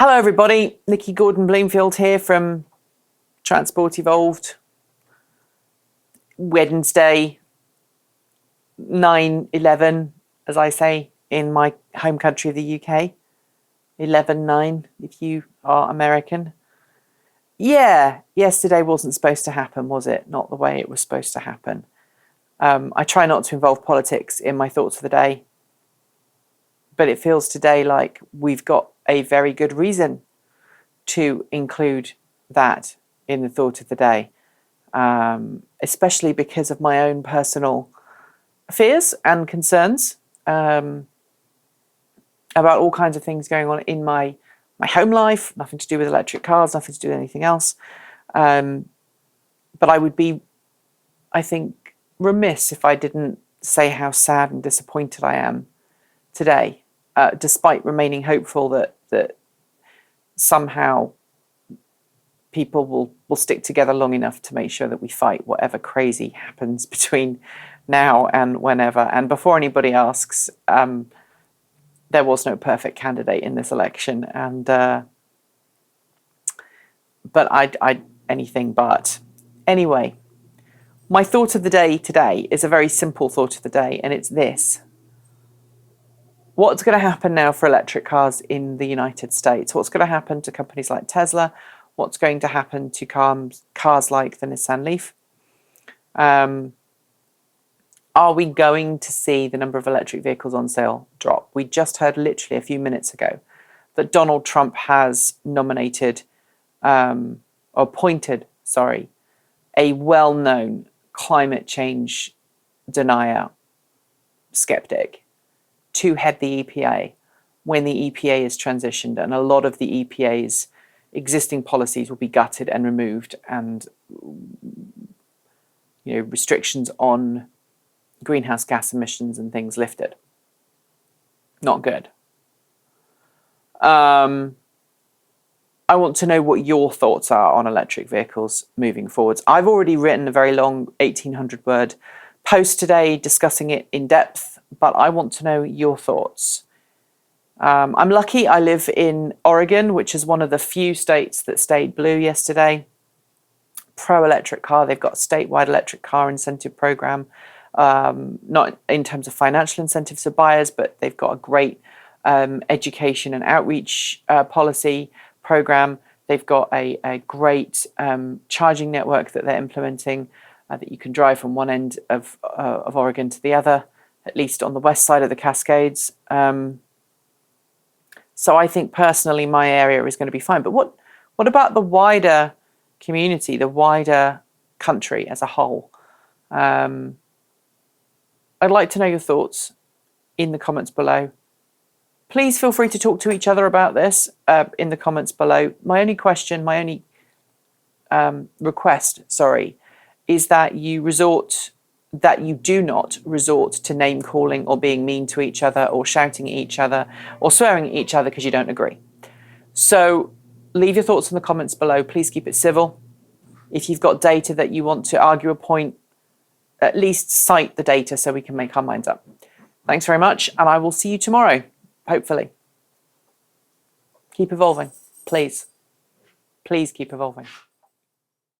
Hello everybody, Nikki Gordon-Bloomfield here from Transport Evolved. Wednesday, 9/11, as I say, in my home country of the UK. 11/9, if you are American. Yeah, yesterday wasn't supposed to happen, was it? Not the way it was supposed to happen. I try not to involve politics in my thoughts of the day, but it feels today like we've got a very good reason to include that in the thought of the day, especially because of my own personal fears and concerns about all kinds of things going on in my home life, nothing to do with electric cars, nothing to do with anything else. But I would be, I think, remiss if I didn't say how sad and disappointed I am today, despite remaining hopeful that somehow people will stick together long enough to make sure that we fight whatever crazy happens between now and whenever. And before anybody asks, there was no perfect candidate in this election, and but I anything but. Anyway, my thought of the day today is a very simple thought of the day, and it's this. What's going to happen now for electric cars in the United States? What's going to happen to companies like Tesla? What's going to happen to cars like the Nissan Leaf? Are we going to see the number of electric vehicles on sale drop? We just heard literally a few minutes ago that Donald Trump has appointed, a well-known climate change denier, skeptic, to head the EPA when the EPA is transitioned, and a lot of the EPA's existing policies will be gutted and removed, and restrictions on greenhouse gas emissions and things lifted. Not good. I want to know what your thoughts are on electric vehicles moving forwards. I've already written a very long 1,800-word post today discussing it in depth, but I want to know your thoughts. I'm lucky I live in Oregon, which is one of the few states that stayed blue yesterday. Pro-electric car, they've got a statewide electric car incentive program, not in terms of financial incentives for buyers, but they've got a great education and outreach policy program. They've got a great charging network that they're implementing, that you can drive from one end of Oregon to the other, at least on the west side of the Cascades. So I think personally my area is going to be fine. But what about the wider community, the wider country as a whole? I'd like to know your thoughts in the comments below. Please feel free to talk to each other about this in the comments below. My only request, is that you do not resort to name calling or being mean to each other or shouting at each other or swearing at each other because you don't agree. So leave your thoughts in the comments below. Please keep it civil. If you've got data that you want to argue a point, at least cite the data so we can make our minds up. Thanks very much, and I will see you tomorrow, hopefully. Keep evolving, please. Please keep evolving.